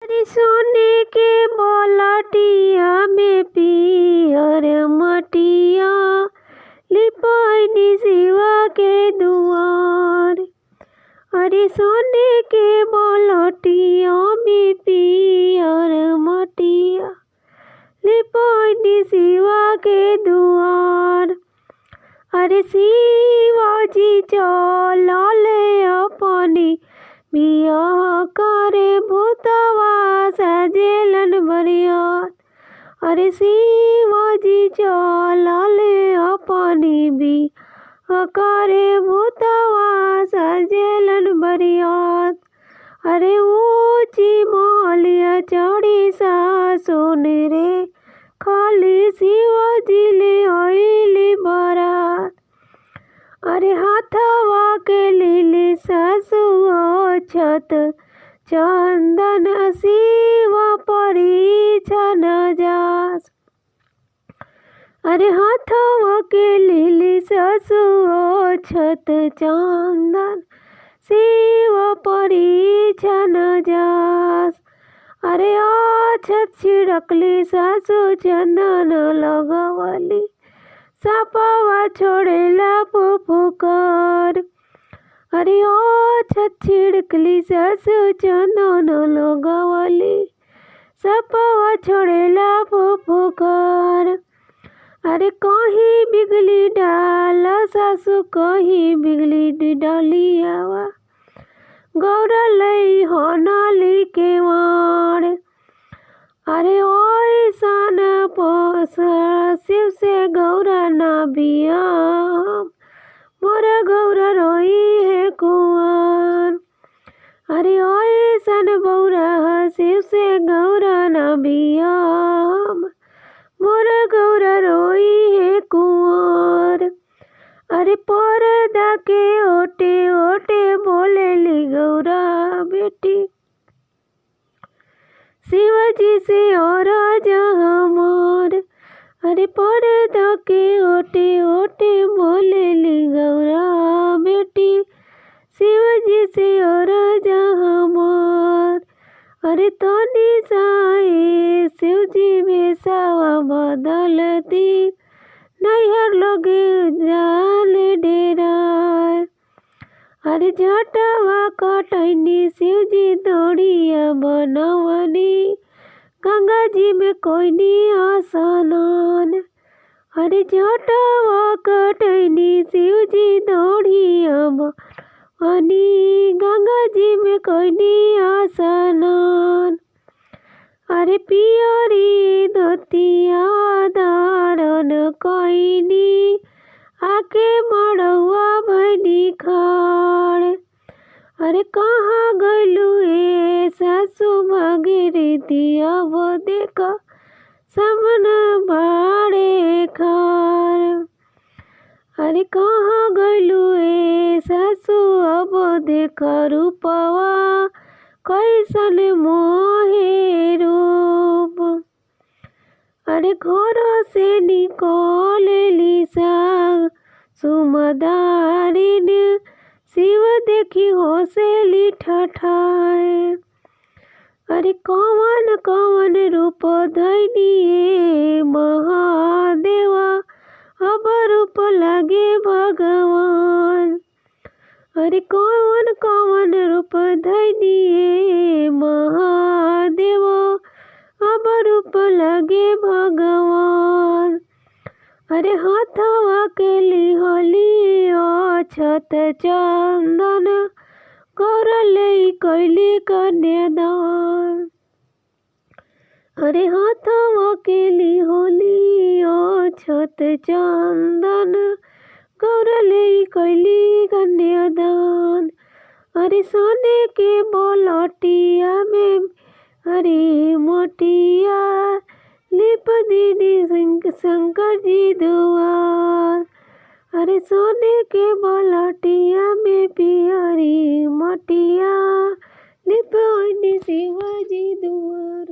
अरे सोने के बलटिया में पियर मटिया लिपैनी शिवा के दुआर। अरे सोने के बलटिया में पियर मटिया लिपैनी शिवा के दुआर। अरे शिवाजी चलले अपनी बियाह करे भूतवा सजेलन बरियात। अरे शिवाजी चलले अपनी बियाह करे भूतवा सजेलन बरियात। अरे ऊंची मालिया चढ़ी सासुन रे खाली शिवाजी ले आइली बारात। अरे हाथवा के लीली सासुआ छत चंदन शिवा परिछन जास। अरे हाथवा के लीली सासुआ छत चंदन शिवा परिछन जास। अरे छत छिड़कली सासु चंदन लगवली सापवा छोड़ेला फुफुकार। अरे छत छिड़कली सासु चंदन लगवली सापवा छोड़ेला फुफुकार। अरे कहीं बिगली डाल सासु कहीं बिगली डालियावा गौरा लई होनाली के वाण। अरे ऐसन शिव से गौरा ना बियाम मोरा गौरा रोई है कुआर। अरे ऐसन बौरा शिव से गौरा ना बियाम मोरा गौरा रोई है कुआर। अरे पर्दा के ओटे ओटे बोलेली गौरा बेटी शिवाजी से और हमार। अरे पर्दा के ओटे ओटे बोलेली गौरा बेटी शिवाजी से और हमार। अरे तनी साए शिवजी में सावा बदलती नैहर लगे जाल डेराय। अरे जटवा कटैनी शिवजी दौड़िया बनवनी गंगा जी में कोइनी स्नान। अरे जटवा कटैनी शिवजी दौड़िया बनवनी गंगा जी में कोइनी स्नान। अरे पियरी धोतिया धारण कइनी आके मड़ुआ भैनी खाड़। अरे कहाँ गइलू ए सासु भागीरथी अब देख समन बाड़े खार। अरे कहाँ गइलू ए सासु अब देख रूपवा कैसन मोहे रूप। अरे घर से निकलली सुमदारिन शिव देखी होसेली ठठाए। अरे कवन कवन रूप धैनी महादेवा अब रूप लगे भगवान। अरे कवन कवन रूप धैनी महादेवा अब रूप लगे भगवान। अरे हाथवा के लिहली छत चंदन गौरा लई कैली कन्यादान। अरे हाथवा के लिहली छत चंदन गौरा लई कैली कन्यादान। अरे सोने के बलटिया में अरे मोटिया लिप दीदी शंकर जी दुआर। अरे सोने के बलटिया में पियरी मोटिया लिप शिवाजी दुआर।